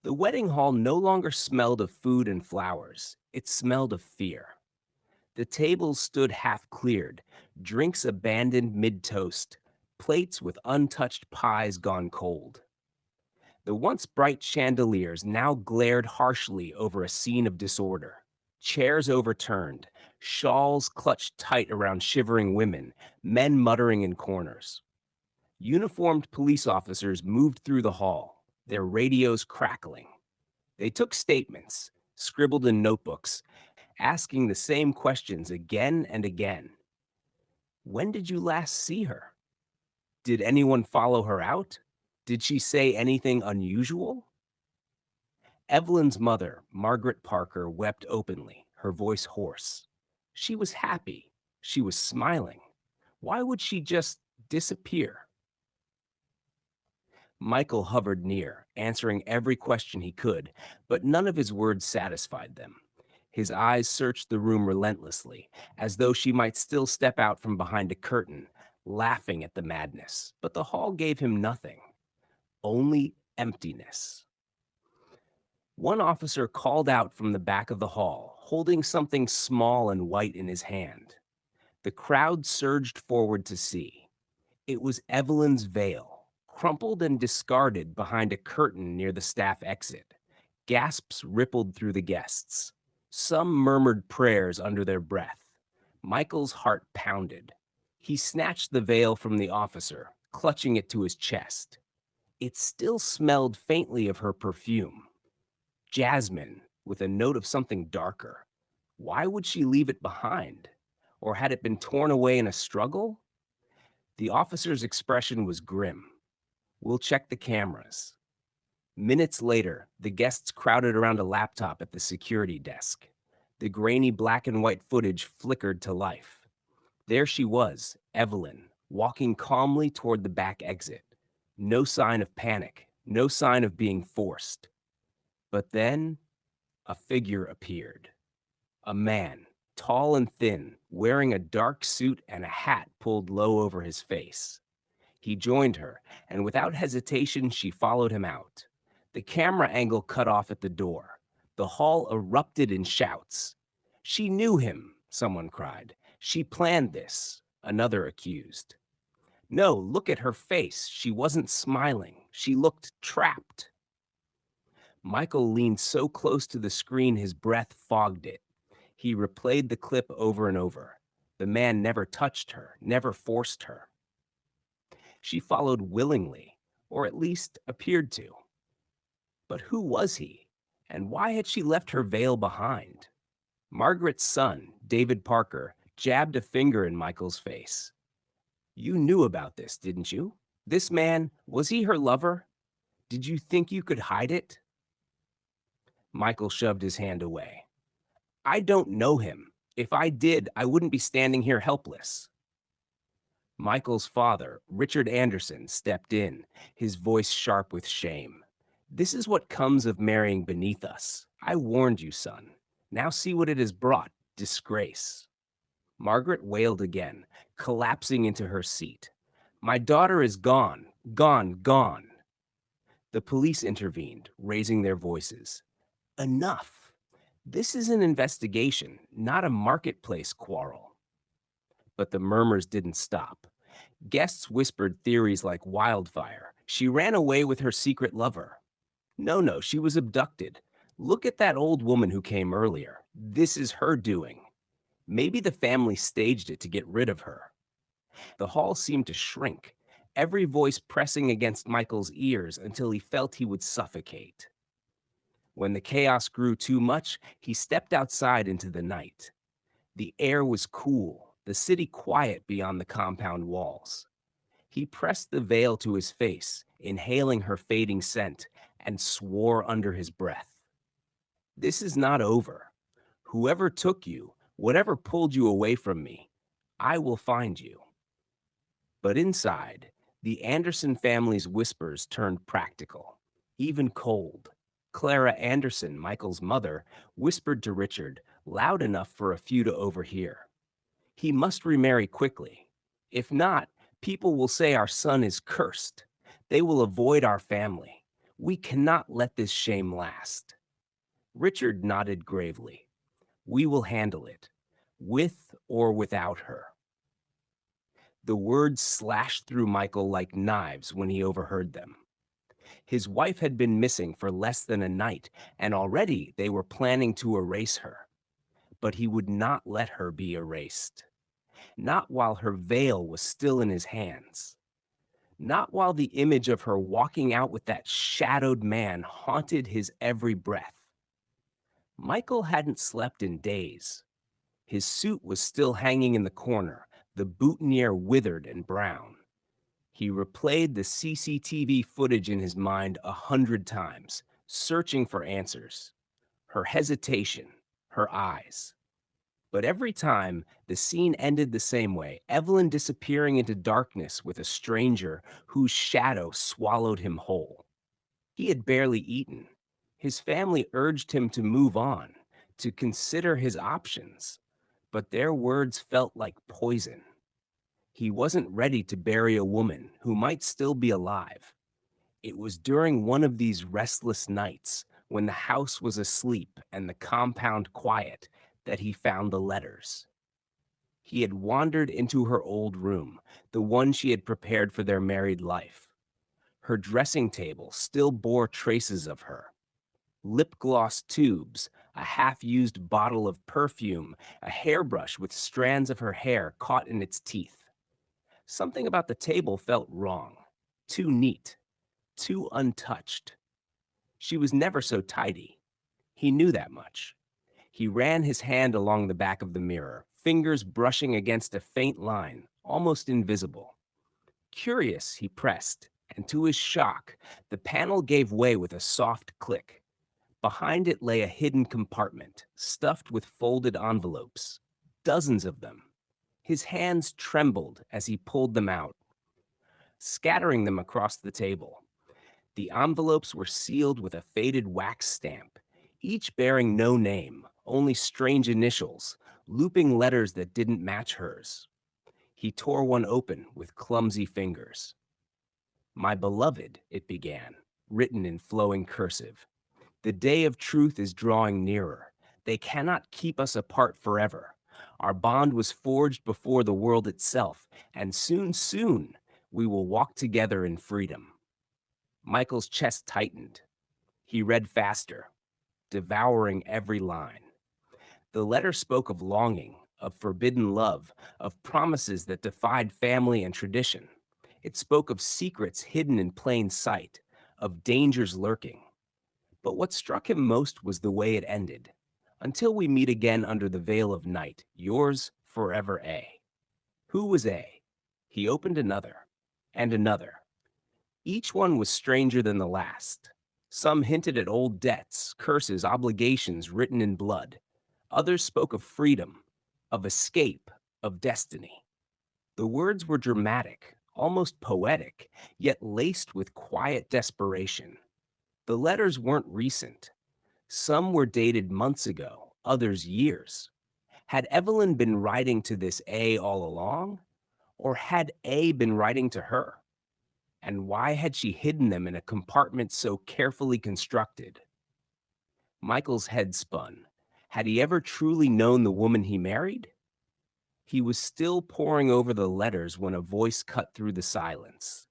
The wedding hall no longer smelled of food and flowers. It smelled of fear. The tables stood half cleared, drinks abandoned mid toast, plates with untouched pies gone cold. The once bright chandeliers now glared harshly over a scene of disorder. Chairs overturned, shawls clutched tight around shivering women, men muttering in corners. Uniformed police officers moved through the hall, their radios crackling. They took statements, scribbled in notebooks, asking the same questions again and again. When did you last see her? Did anyone follow her out? Did she say anything unusual? Evelyn's mother, Margaret Parker, wept openly, her voice hoarse. She was happy. She was smiling. Why would she just disappear? Michael hovered near, answering every question he could, but none of his words satisfied them. His eyes searched the room relentlessly, as though she might still step out from behind a curtain, laughing at the madness. But the hall gave him nothing, only emptiness. One officer called out from the back of the hall, holding something small and white in his hand. The crowd surged forward to see. It was Evelyn's veil, crumpled and discarded behind a curtain near the staff exit. Gasps rippled through the guests. Some murmured prayers under their breath. Michael's heart pounded. He snatched the veil from the officer, clutching it to his chest. It still smelled faintly of her perfume. Jasmine, with a note of something darker. Why would she leave it behind? Or had it been torn away in a struggle? The officer's expression was grim. We'll check the cameras. Minutes later, the guests crowded around a laptop at the security desk. The grainy black and white footage flickered to life. There she was, Evelyn, walking calmly toward the back exit. No sign of panic, no sign of being forced. But then, a figure appeared. A man, tall and thin, wearing a dark suit and a hat pulled low over his face. He joined her, and without hesitation, she followed him out. The camera angle cut off at the door. The hall erupted in shouts. She knew him, someone cried. She planned this, another accused. No, look at her face. She wasn't smiling. She looked trapped. Michael leaned so close to the screen his breath fogged it. He replayed the clip over and over. The man never touched her, never forced her. She followed willingly, or at least appeared to. But who was he? And why had she left her veil behind? Margaret's son, David Parker, jabbed a finger in Michael's face. You knew about this, didn't you? This man, was he her lover? Did you think you could hide it? Michael shoved his hand away. I don't know him. If I did, I wouldn't be standing here helpless. Michael's father, Richard Anderson, stepped in, his voice sharp with shame. This is what comes of marrying beneath us. I warned you, son. Now see what it has brought, disgrace. Margaret wailed again, collapsing into her seat. My daughter is gone, gone, gone. The police intervened, raising their voices. Enough. This is an investigation, not a marketplace quarrel. But the murmurs didn't stop. Guests whispered theories like wildfire. She ran away with her secret lover. No, she was abducted. Look at that old woman who came earlier. This is her doing. Maybe the family staged it to get rid of her. The hall seemed to shrink, every voice pressing against Michael's ears until he felt he would suffocate. When the chaos grew too much, he stepped outside into the night. The air was cool, the city quiet beyond the compound walls. He pressed the veil to his face, inhaling her fading scent, and swore under his breath. This is not over. Whoever took you, whatever pulled you away from me, I will find you. But inside, the Anderson family's whispers turned practical, even cold. Clara Anderson, Michael's mother, whispered to Richard, loud enough for a few to overhear. He must remarry quickly. If not, people will say our son is cursed. They will avoid our family. We cannot let this shame last. Richard nodded gravely. We will handle it, with or without her. The words slashed through Michael like knives when he overheard them. His wife had been missing for less than a night, and already they were planning to erase her. But he would not let her be erased. Not while her veil was still in his hands. Not while the image of her walking out with that shadowed man haunted his every breath. Michael hadn't slept in days. His suit was still hanging in the corner, the boutonniere withered and brown. He replayed the CCTV footage in his mind 100 times, searching for answers. Her hesitation, her eyes. But every time, the scene ended the same way, Evelyn disappearing into darkness with a stranger whose shadow swallowed him whole. He had barely eaten. His family urged him to move on, to consider his options, but their words felt like poison. He wasn't ready to bury a woman who might still be alive. It was during one of these restless nights, when the house was asleep and the compound quiet, that he found the letters. He had wandered into her old room, the one she had prepared for their married life. Her dressing table still bore traces of her. Lip gloss tubes, a half-used bottle of perfume, a hairbrush with strands of her hair caught in its teeth. Something about the table felt wrong, too neat, too untouched. She was never so tidy. He knew that much. He ran his hand along the back of the mirror, fingers brushing against a faint line, almost invisible. Curious, he pressed, and to his shock, the panel gave way with a soft click. Behind it lay a hidden compartment, stuffed with folded envelopes, dozens of them. His hands trembled as he pulled them out, scattering them across the table. The envelopes were sealed with a faded wax stamp, each bearing no name, only strange initials, looping letters that didn't match hers. He tore one open with clumsy fingers. My beloved, it began, written in flowing cursive. The day of truth is drawing nearer. They cannot keep us apart forever. Our bond was forged before the world itself, and soon, soon, we will walk together in freedom. Michael's chest tightened. He read faster, devouring every line. The letter spoke of longing, of forbidden love, of promises that defied family and tradition. It spoke of secrets hidden in plain sight, of dangers lurking. But what struck him most was the way it ended. Until we meet again under the veil of night, yours forever, A. Who was A? He opened another, and another. Each one was stranger than the last. Some hinted at old debts, curses, obligations written in blood. Others spoke of freedom, of escape, of destiny. The words were dramatic, almost poetic, yet laced with quiet desperation. The letters weren't recent. Some were dated months ago, others years. Had Evelyn been writing to this A all along? Or had A been writing to her? And why had she hidden them in a compartment so carefully constructed? Michael's head spun. Had he ever truly known the woman he married? He was still poring over the letters when a voice cut through the silence.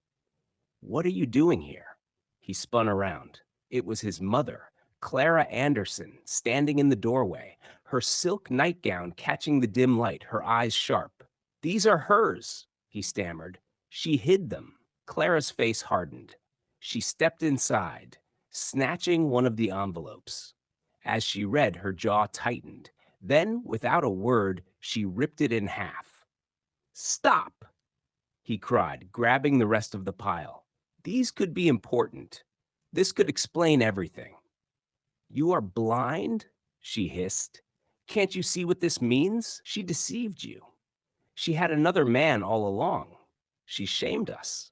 What are you doing here? He spun around. It was his mother, Clara Anderson, standing in the doorway, her silk nightgown catching the dim light, her eyes sharp. These are hers, he stammered. She hid them. Clara's face hardened. She stepped inside, snatching one of the envelopes. As she read, her jaw tightened. Then, without a word, she ripped it in half. Stop, he cried, grabbing the rest of the pile. These could be important. This could explain everything. You are blind? She hissed. Can't you see what this means? She deceived you. She had another man all along. She shamed us.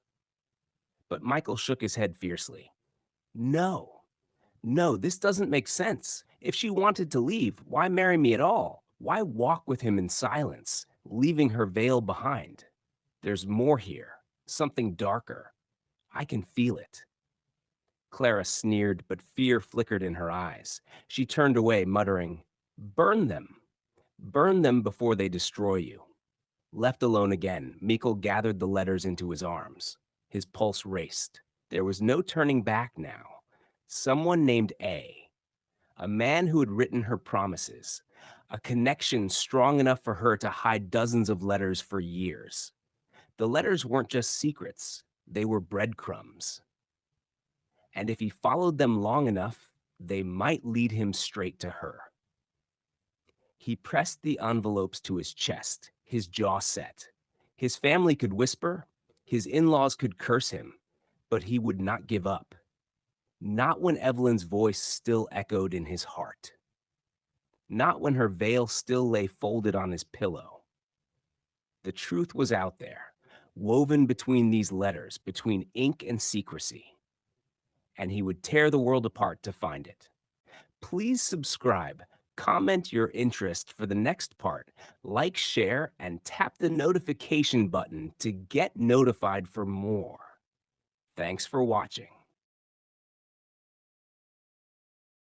But Michael shook his head fiercely. No, no, this doesn't make sense. If she wanted to leave, why marry me at all? Why walk with him in silence, leaving her veil behind? There's more here, something darker. I can feel it. Clara sneered, but fear flickered in her eyes. She turned away, muttering, "Burn them! Burn them before they destroy you." Left alone again, Mikkel gathered the letters into his arms. His pulse raced. There was no turning back now. Someone named a man who had written her promises, a connection strong enough for her to hide dozens of letters for years. The letters weren't just secrets, they were breadcrumbs. And if he followed them long enough, they might lead him straight to her. He pressed the envelopes to his chest, his jaw set. His family could whisper, his in-laws could curse him, but he would not give up. Not when Evelyn's voice still echoed in his heart. Not when her veil still lay folded on his pillow. The truth was out there, woven between these letters, between ink and secrecy. And he would tear the world apart to find it. Please subscribe, comment your interest for the next part, like, share, and tap the notification button to get notified for more. Thanks for watching.